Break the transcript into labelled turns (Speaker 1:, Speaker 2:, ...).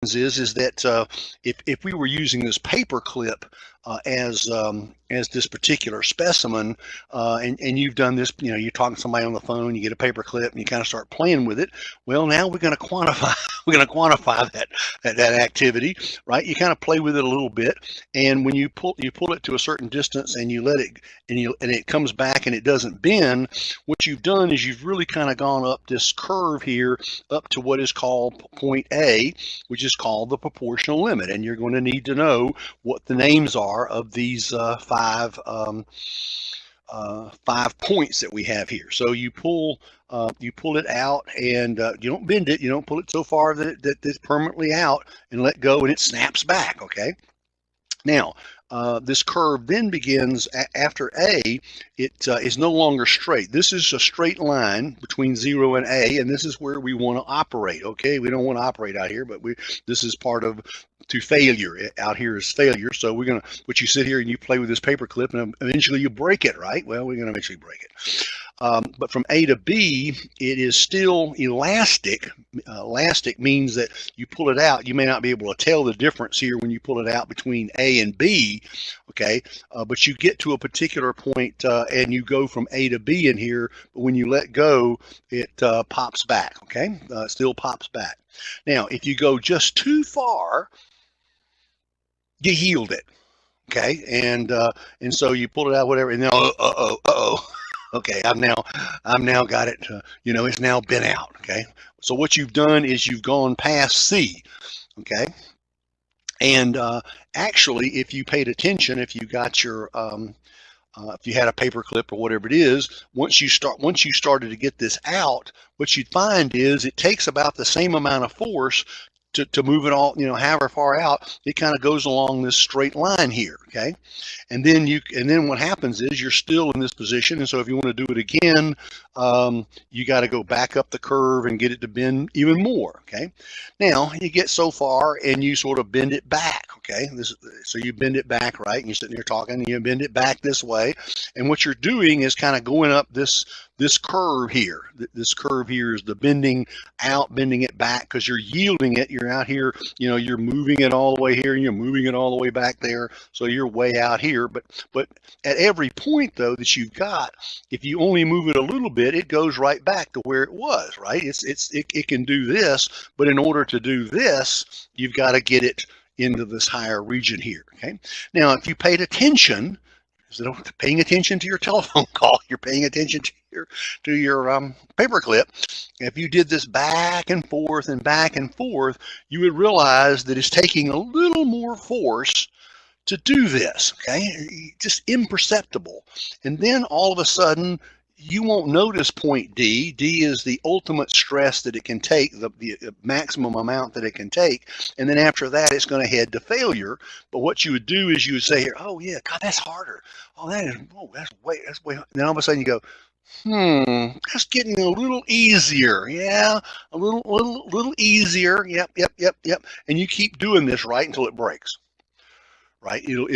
Speaker 1: is that if we were using this paper clip as this particular specimen, and you've done this, you're talking to somebody on the phone, you get a paper clip and you kind of start playing with it. Well, now we're going to quantify that activity, right? You kind of play with it a little bit, and when you pull it to a certain distance and you let it, and it comes back and it doesn't bend, what you've done is you've really kind of gone up this curve here up to what is called point A, which is called the proportional limit. And you're going to need to know what the names are of these five points that we have here. So you pull it out, and you don't bend it. You don't pull it so far that it's permanently out, and let go, and it snaps back. Okay. Now, this curve then begins after A. It is no longer straight. This is a straight line between 0 and A, and this is where we want to operate. Okay, we don't want to operate out here, but this is part of to failure. Out here is failure. So we're gonna, but you sit here and you play with this paper clip, and eventually you break it, right? Well, we're gonna eventually break it. But from A to B, it is still elastic. Elastic means that you pull it out, you may not be able to tell the difference here when you pull it out between A and B, okay? But you get to a particular point and you go from A to B in here, but when you let go, it pops back, okay? It still pops back. Now, if you go just too far, you yield it, okay? And so you pull it out, whatever, and now, okay, I've now got it, it's now been out, okay? So what you've done is you've gone past C, okay? And actually, if you paid attention, if you got your, if you had a paper clip or whatever it is, once you started to get this out, what you'd find is it takes about the same amount of force to move it all, however far out, it kind of goes along this straight line here, okay? And then what happens is you're still in this position, and so if you want to do it again, you got to go back up the curve and get it to bend even more, okay? Now, you get so far and you sort of bend it back, okay? So you bend it back, right? And you're sitting there talking, and you bend it back this way, and what you're doing is kind of going up this curve here. This curve here is the bending out, bending it back, because you're yielding it. You're out here, you're moving it all the way here, and you're moving it all the way back there, so you're way out here. But at every point, though, that you've got, if you only move it a little bit, it goes right back to where it was, right? It can do this, but in order to do this, you've got to get it into this higher region here, okay? Now, if you paid attention, instead of paying attention to your telephone call, you're paying attention to your paper clip. If you did this back and forth, you would realize that it's taking a little more force to do this, okay? Just imperceptible. And then all of a sudden, you won't notice point D. D is the ultimate stress that it can take, the maximum amount that it can take. And then after that, it's going to head to failure. But what you would do is you would say here, oh yeah, God, that's harder. Oh, that's way. And then all of a sudden you go, that's getting a little easier. Yeah, a little easier. Yep. And you keep doing this, right, until it breaks. Right? It'll